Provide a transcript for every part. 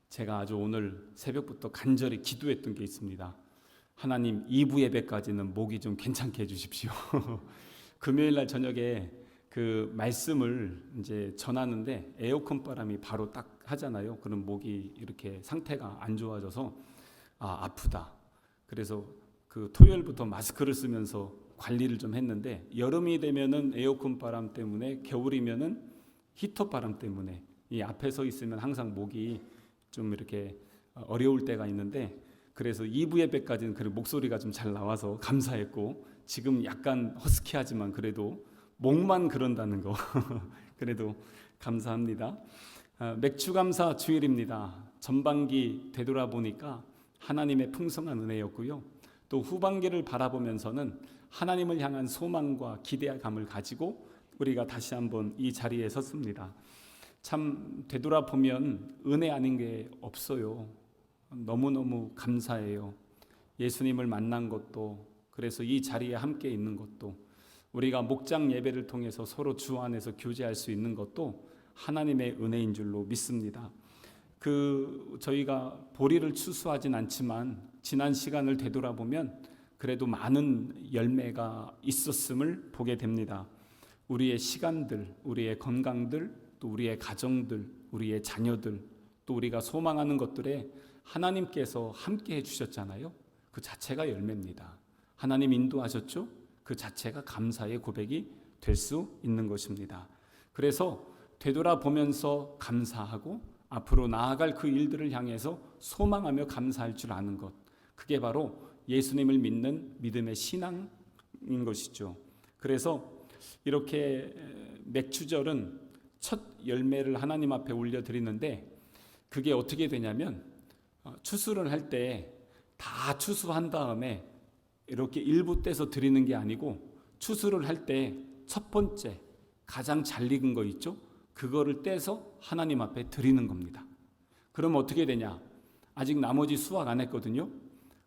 제가 아주 오늘 새벽부터 간절히 기도했던 게 있습니다. 하나님, 2부 예배까지는 목이 좀 괜찮게 해주십시오. 금요일 날 저녁에 그 말씀을 이제 전하는데 에어컨 바람이 바로 딱 하잖아요. 그럼 목이 이렇게 상태가 안 좋아져서 아프다. 그래서 그 토요일부터 마스크를 쓰면서 관리를 좀 했는데, 여름이 되면은 에어컨 바람 때문에, 겨울이면은 히터 바람 때문에 이 앞에 서 있으면 항상 목이 좀 이렇게 어려울 때가 있는데, 그래서 2부 예배까지는 그 목소리가 좀 잘 나와서 감사했고, 지금 약간 허스키하지만 그래도 목만 그런다는 거 그래도 감사합니다. 맥주감사 주일입니다. 전반기 되돌아보니까 하나님의 풍성한 은혜였고요, 또 후반기를 바라보면서는 하나님을 향한 소망과 기대감을 가지고 우리가 다시 한번 이 자리에 섰습니다. 참 되돌아보면 은혜 아닌 게 없어요. 너무너무 감사해요. 예수님을 만난 것도, 그래서 이 자리에 함께 있는 것도, 우리가 목장 예배를 통해서 서로 주 안에서 교제할 수 있는 것도 하나님의 은혜인 줄로 믿습니다. 저희가 보리를 추수하진 않지만 지난 시간을 되돌아보면 그래도 많은 열매가 있었음을 보게 됩니다. 우리의 시간들, 우리의 건강들, 또 우리의 가정들, 우리의 자녀들, 또 우리가 소망하는 것들에 하나님께서 함께 해주셨잖아요. 그 자체가 열매입니다. 하나님 인도하셨죠? 그 자체가 감사의 고백이 될 수 있는 것입니다. 그래서 되돌아보면서 감사하고 앞으로 나아갈 그 일들을 향해서 소망하며 감사할 줄 아는 것, 그게 바로 예수님을 믿는 믿음의 신앙인 것이죠. 그래서 이렇게 맥주절은 첫 열매를 하나님 앞에 올려드리는데, 그게 어떻게 되냐면 추수를 할 때 다 추수한 다음에 이렇게 일부 떼서 드리는 게 아니고, 추수를 할 때 첫 번째 가장 잘 익은 거 있죠? 그거를 떼서 하나님 앞에 드리는 겁니다. 그럼 어떻게 되냐? 아직 나머지 수확 안 했거든요.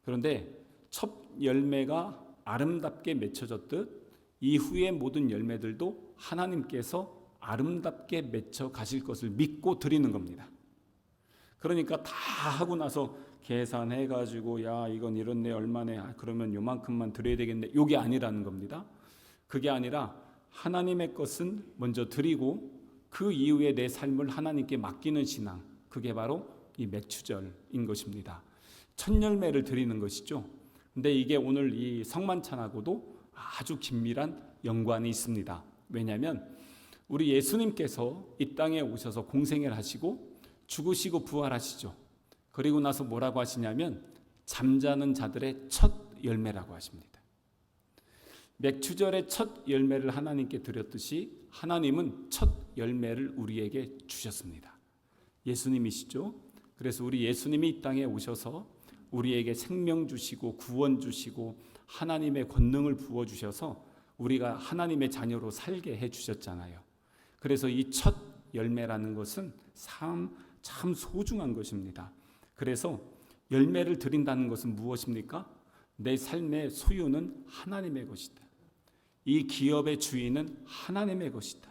그런데 첫 열매가 아름답게 맺혀졌듯 이후의 모든 열매들도 하나님께서 아름답게 맺혀 가실 것을 믿고 드리는 겁니다. 그러니까 다 하고 나서 계산해가지고 야 이건 이렇네 얼마네, 그러면 요만큼만 드려야 되겠네, 이게 아니라는 겁니다. 그게 아니라 하나님의 것은 먼저 드리고 그 이후에 내 삶을 하나님께 맡기는 신앙, 그게 바로 이 맥주절인 것입니다. 첫 열매를 드리는 것이죠. 근데 이게 오늘 이 성만찬하고도 아주 긴밀한 연관이 있습니다. 왜냐하면 우리 예수님께서 이 땅에 오셔서 공생애를 하시고 죽으시고 부활하시죠. 그리고 나서 뭐라고 하시냐면 잠자는 자들의 첫 열매라고 하십니다. 맥주절의 첫 열매를 하나님께 드렸듯이 하나님은 첫 열매를 우리에게 주셨습니다. 예수님이시죠. 그래서 우리 예수님이 이 땅에 오셔서 우리에게 생명 주시고 구원 주시고 하나님의 권능을 부어주셔서 우리가 하나님의 자녀로 살게 해주셨잖아요. 그래서 이 첫 열매라는 것은 참 소중한 것입니다. 그래서 열매를 드린다는 것은 무엇입니까? 내 삶의 소유는 하나님의 것이다. 이 기업의 주인은 하나님의 것이다.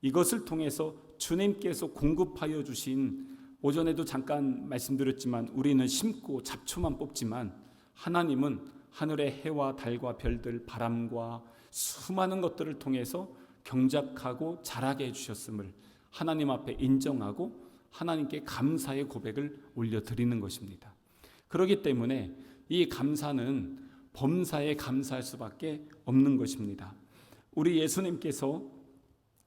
이것을 통해서 주님께서 공급하여 주신, 오전에도 잠깐 말씀드렸지만 우리는 심고 잡초만 뽑지만 하나님은 하늘의 해와 달과 별들, 바람과 수많은 것들을 통해서 경작하고 자라게 해주셨음을 하나님 앞에 인정하고 하나님께 감사의 고백을 올려드리는 것입니다. 그렇기 때문에 이 감사는 범사에 감사할 수밖에 없는 것입니다. 우리 예수님께서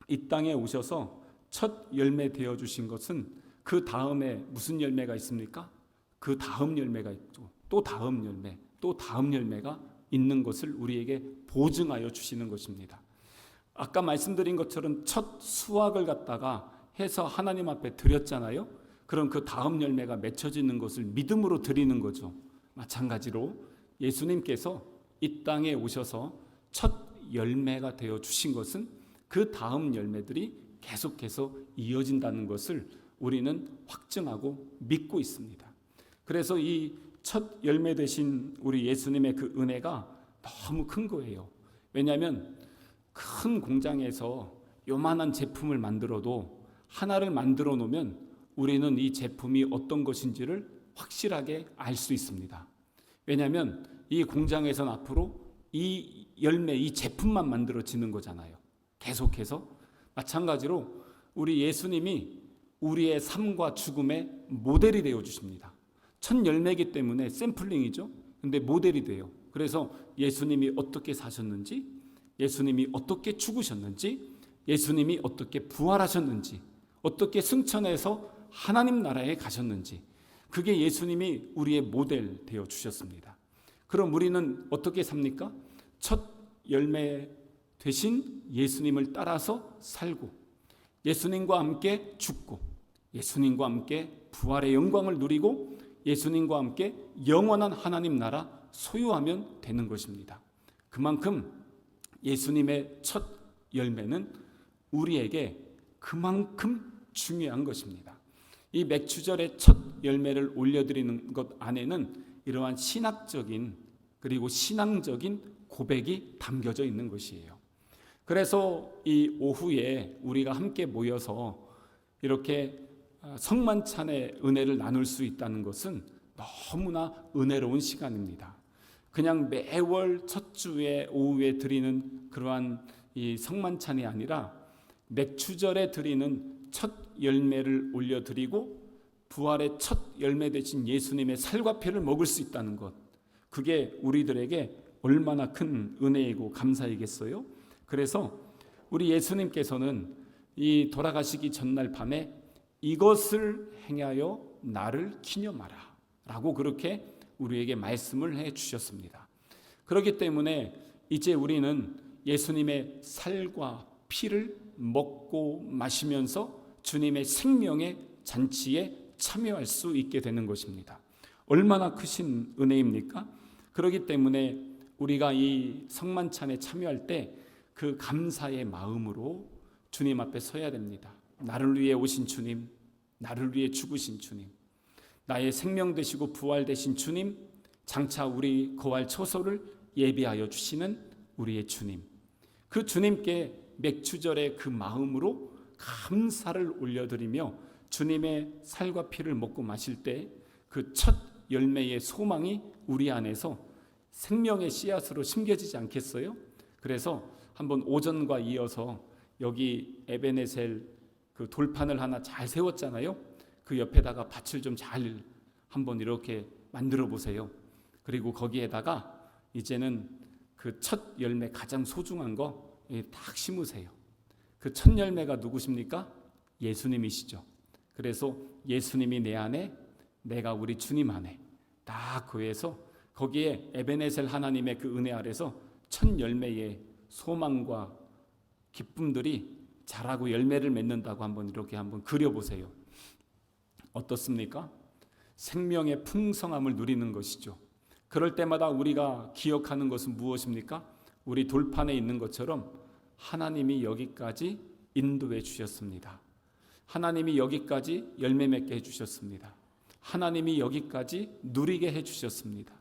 이 땅에 오셔서 첫 열매 되어 주신 것은 그 다음에 무슨 열매가 있습니까? 그 다음 열매가 있고 또 다음 열매, 또 다음 열매가 있는 것을 우리에게 보증하여 주시는 것입니다. 아까 말씀드린 것처럼 첫 수확을 갖다가 해서 하나님 앞에 드렸잖아요. 그럼 그 다음 열매가 맺혀지는 것을 믿음으로 드리는 거죠. 마찬가지로 예수님께서 이 땅에 오셔서 첫 열매가 되어 주신 것은 그 다음 열매들이 계속해서 이어진다는 것을 우리는 확증하고 믿고 있습니다. 그래서 이 첫 열매 되신 우리 예수님의 그 은혜가 너무 큰 거예요. 왜냐하면 큰 공장에서 요만한 제품을 만들어도 하나를 만들어 놓으면 우리는 이 제품이 어떤 것인지를 확실하게 알 수 있습니다. 왜냐하면 이 공장에서는 앞으로 이 열매, 이 제품만 만들어지는 거잖아요. 계속해서. 마찬가지로 우리 예수님이 우리의 삶과 죽음의 모델이 되어 주십니다. 첫 열매이기 때문에 샘플링이죠. 근데 모델이 돼요. 그래서 예수님이 어떻게 사셨는지, 예수님이 어떻게 죽으셨는지, 예수님이 어떻게 부활하셨는지, 어떻게 승천해서 하나님 나라에 가셨는지, 그게 예수님이 우리의 모델 되어 주셨습니다. 그럼 우리는 어떻게 삽니까? 첫 열매 되신 예수님을 따라서 살고, 예수님과 함께 죽고, 예수님과 함께 부활의 영광을 누리고, 예수님과 함께 영원한 하나님 나라 소유하면 되는 것입니다. 그만큼 예수님의 첫 열매는 우리에게 그만큼 중요한 것입니다. 이 맥추절의 첫 열매를 올려드리는 것 안에는 이러한 신학적인 그리고 신앙적인 고백이 담겨져 있는 것이에요. 그래서 이 오후에 우리가 함께 모여서 이렇게 성만찬의 은혜를 나눌 수 있다는 것은 너무나 은혜로운 시간입니다. 그냥 매월 첫 주에 오후에 드리는 그러한 이 성만찬이 아니라 맥추절에 드리는 첫 열매를 올려드리고 부활의 첫 열매 되신 예수님의 살과 피를 먹을 수 있다는 것, 그게 우리들에게 얼마나 큰 은혜이고 감사이겠어요? 그래서 우리 예수님께서는 이 돌아가시기 전날 밤에 이것을 행하여 나를 기념하라 라고 그렇게 우리에게 말씀을 해 주셨습니다. 그렇기 때문에 이제 우리는 예수님의 살과 피를 먹고 마시면서 주님의 생명의 잔치에 참여할 수 있게 되는 것입니다. 얼마나 크신 은혜입니까? 그렇기 때문에 우리가 이 성만찬에 참여할 때 그 감사의 마음으로 주님 앞에 서야 됩니다. 나를 위해 오신 주님, 나를 위해 죽으신 주님, 나의 생명 되시고 부활 되신 주님, 장차 우리 거할 처소를 예비하여 주시는 우리의 주님, 그 주님께 맥추절의 그 마음으로 감사를 올려드리며 주님의 살과 피를 먹고 마실 때 그 첫 열매의 소망이 우리 안에서 생명의 씨앗으로 심겨지지 않겠어요? 그래서 한번 오전과 이어서 여기 에베네셀 그 돌판을 하나 잘 세웠잖아요. 그 옆에다가 밭을 좀 잘 한번 이렇게 만들어 보세요. 그리고 거기에다가 이제는 그 첫 열매 가장 소중한 거 딱 심으세요. 그 첫 열매가 누구십니까? 예수님이시죠. 그래서 예수님이 내 안에, 내가 우리 주님 안에 딱 거해서 거기에 에베네셀 하나님의 그 은혜 아래서 첫 열매의 소망과 기쁨들이 자라고 열매를 맺는다고 한번 이렇게 한번 그려보세요. 어떻습니까? 생명의 풍성함을 누리는 것이죠. 그럴 때마다 우리가 기억하는 것은 무엇입니까? 우리 돌판에 있는 것처럼 하나님이 여기까지 인도해 주셨습니다. 하나님이 여기까지 열매 맺게 해주셨습니다. 하나님이 여기까지 누리게 해주셨습니다.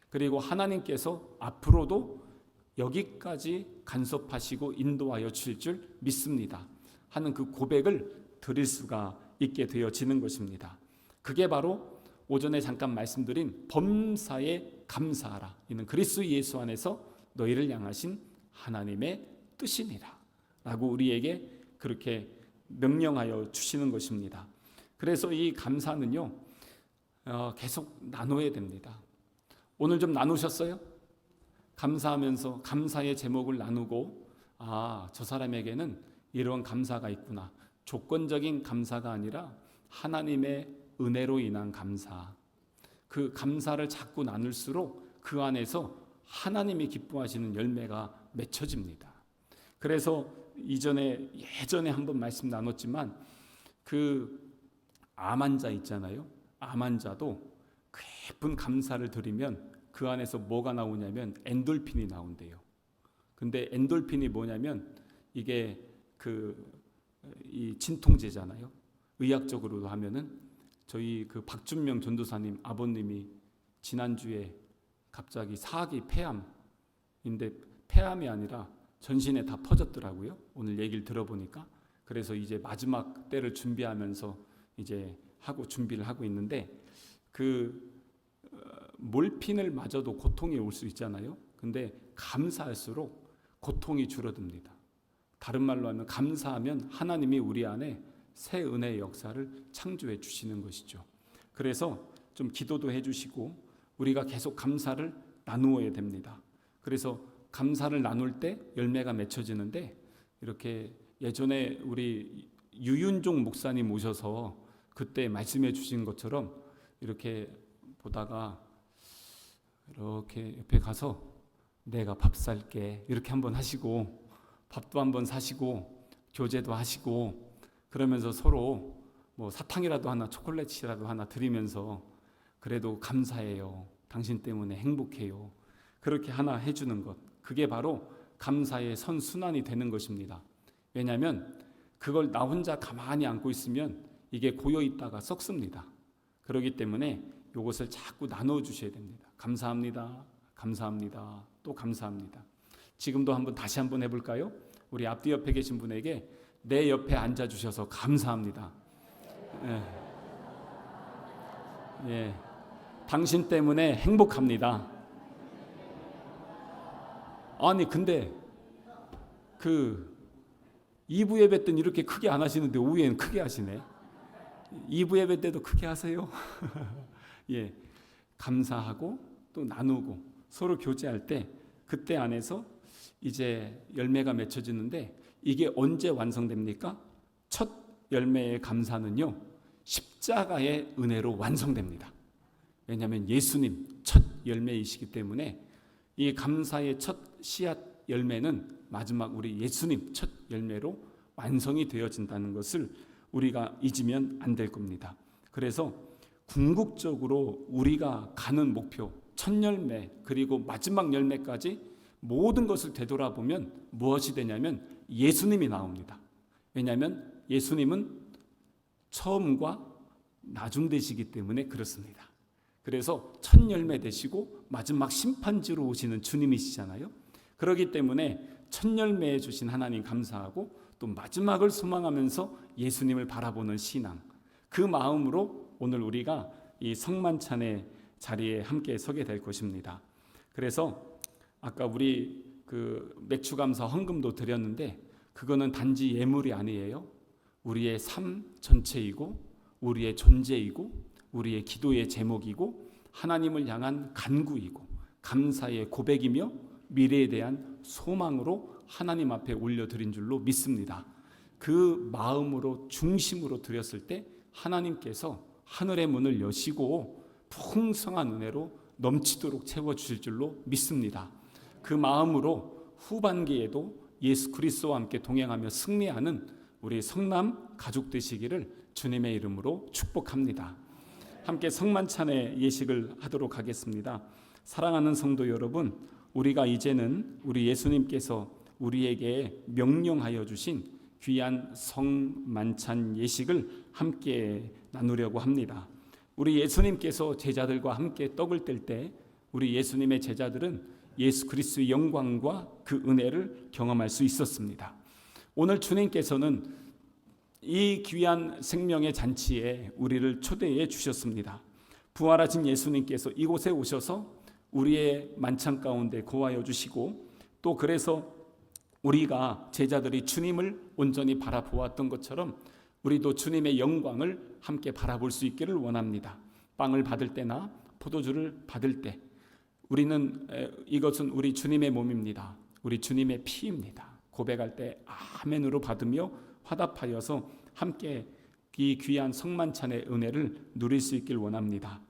그리고 하나님께서 앞으로도 여기까지 간섭하시고 인도하여 주실 줄 믿습니다 하는 그 고백을 드릴 수가 있게 되어지는 것입니다. 그게 바로 오전에 잠깐 말씀드린 범사에 감사하라, 이는 그리스도 예수 안에서 너희를 향하신 하나님의 뜻이니라 라고 우리에게 그렇게 명령하여 주시는 것입니다. 그래서 이 감사는요 계속 나눠야 됩니다. 오늘 좀 나누셨어요? 감사하면서 감사의 제목을 나누고, 저 사람에게는 이런 감사가 있구나. 조건적인 감사가 아니라 하나님의 은혜로 인한 감사. 그 감사를 자꾸 나눌수록 그 안에서 하나님이 기뻐하시는 열매가 맺혀집니다. 그래서 예전에 한번 말씀 나눴지만 그 암 환자 있잖아요. 암 환자도 깊은 감사를 드리면 그 안에서 뭐가 나오냐면 엔돌핀이 나온대요. 근데 엔돌핀이 뭐냐면 이게 이 진통제잖아요. 의학적으로도 하면은 저희 그 박준명 전도사님 아버님이 지난주에 갑자기 사기 폐암인데 폐암이 아니라 전신에 다 퍼졌더라고요. 오늘 얘기를 들어보니까. 그래서 이제 마지막 때를 준비하면서 이제 하고 준비를 하고 있는데 그 몰핀을 맞아도 고통이 올 수 있잖아요. 근데 감사할수록 고통이 줄어듭니다. 다른 말로 하면 감사하면 하나님이 우리 안에 새 은혜의 역사를 창조해 주시는 것이죠. 그래서 좀 기도도 해주시고 우리가 계속 감사를 나누어야 됩니다. 그래서 감사를 나눌 때 열매가 맺혀지는데 이렇게 예전에 우리 유윤종 목사님 오셔서 그때 말씀해 주신 것처럼 이렇게 보다가 이렇게 옆에 가서 내가 밥 살게 이렇게 한번 하시고 밥도 한번 사시고 교제도 하시고 그러면서 서로 뭐 사탕이라도 하나 초콜릿이라도 하나 드리면서 그래도 감사해요. 당신 때문에 행복해요. 그렇게 하나 해주는 것. 그게 바로 감사의 선순환이 되는 것입니다. 왜냐하면 그걸 나 혼자 가만히 안고 있으면 이게 고여 있다가 썩습니다. 그렇기 때문에 이것을 자꾸 나눠 주셔야 됩니다. 감사합니다. 감사합니다. 또 감사합니다. 지금도 다시 한번 해볼까요? 우리 앞뒤 옆에 계신 분에게 내 옆에 앉아 주셔서 감사합니다. 예. 당신 때문에 행복합니다. 아니 근데 그 2부 예배 때는 이렇게 크게 안 하시는데 오후에는 크게 하시네. 2부 예배 때도 크게 하세요. 예, 감사하고 또 나누고 서로 교제할 때 그때 안에서 이제 열매가 맺혀지는데 이게 언제 완성됩니까? 첫 열매의 감사는요 십자가의 은혜로 완성됩니다. 왜냐하면 예수님 첫 열매이시기 때문에 이 감사의 첫 씨앗 열매는 마지막 우리 예수님 첫 열매로 완성이 되어진다는 것을 우리가 잊으면 안 될 겁니다. 그래서 궁극적으로 우리가 가는 목표 첫 열매 그리고 마지막 열매까지 모든 것을 되돌아보면 무엇이 되냐면 예수님이 나옵니다. 왜냐하면 예수님은 처음과 나중 되시기 때문에 그렇습니다. 그래서 첫 열매 되시고 마지막 심판지로 오시는 주님이시잖아요. 그렇기 때문에 첫 열매에 주신 하나님 감사하고 또 마지막을 소망하면서 예수님을 바라보는 신앙, 그 마음으로 오늘 우리가 이 성만찬의 자리에 함께 서게 될 것입니다. 그래서 아까 우리 그 맥주 감사 헌금도 드렸는데 그거는 단지 예물이 아니에요. 우리의 삶 전체이고 우리의 존재이고 우리의 기도의 제목이고 하나님을 향한 간구이고 감사의 고백이며 미래에 대한 소망으로 하나님 앞에 올려드린 줄로 믿습니다. 그 마음으로 중심으로 드렸을 때 하나님께서 하늘의 문을 여시고 풍성한 은혜로 넘치도록 채워주실 줄로 믿습니다. 그 마음으로 후반기에도 예수 그리스도와 함께 동행하며 승리하는 우리 성남 가족 되시기를 주님의 이름으로 축복합니다. 함께 성만찬의 예식을 하도록 하겠습니다. 사랑하는 성도 여러분, 우리가 이제는 우리 예수님께서 우리에게 명령하여 주신 귀한 성만찬 예식을 함께 나누려고 합니다. 우리 예수님께서 제자들과 함께 떡을 뗄 때 우리 예수님의 제자들은 예수 그리스도의 영광과 그 은혜를 경험할 수 있었습니다. 오늘 주님께서는 이 귀한 생명의 잔치에 우리를 초대해 주셨습니다. 부활하신 예수님께서 이곳에 오셔서 우리의 만찬 가운데 거하여 주시고 또 그래서 우리가 제자들이 주님을 온전히 바라보았던 것처럼 우리도 주님의 영광을 함께 바라볼 수 있기를 원합니다. 빵을 받을 때나 포도주를 받을 때 우리는 이것은 우리 주님의 몸입니다. 우리 주님의 피입니다. 고백할 때 아멘으로 받으며 화답하여서 함께 이 귀한 성만찬의 은혜를 누릴 수 있길 원합니다.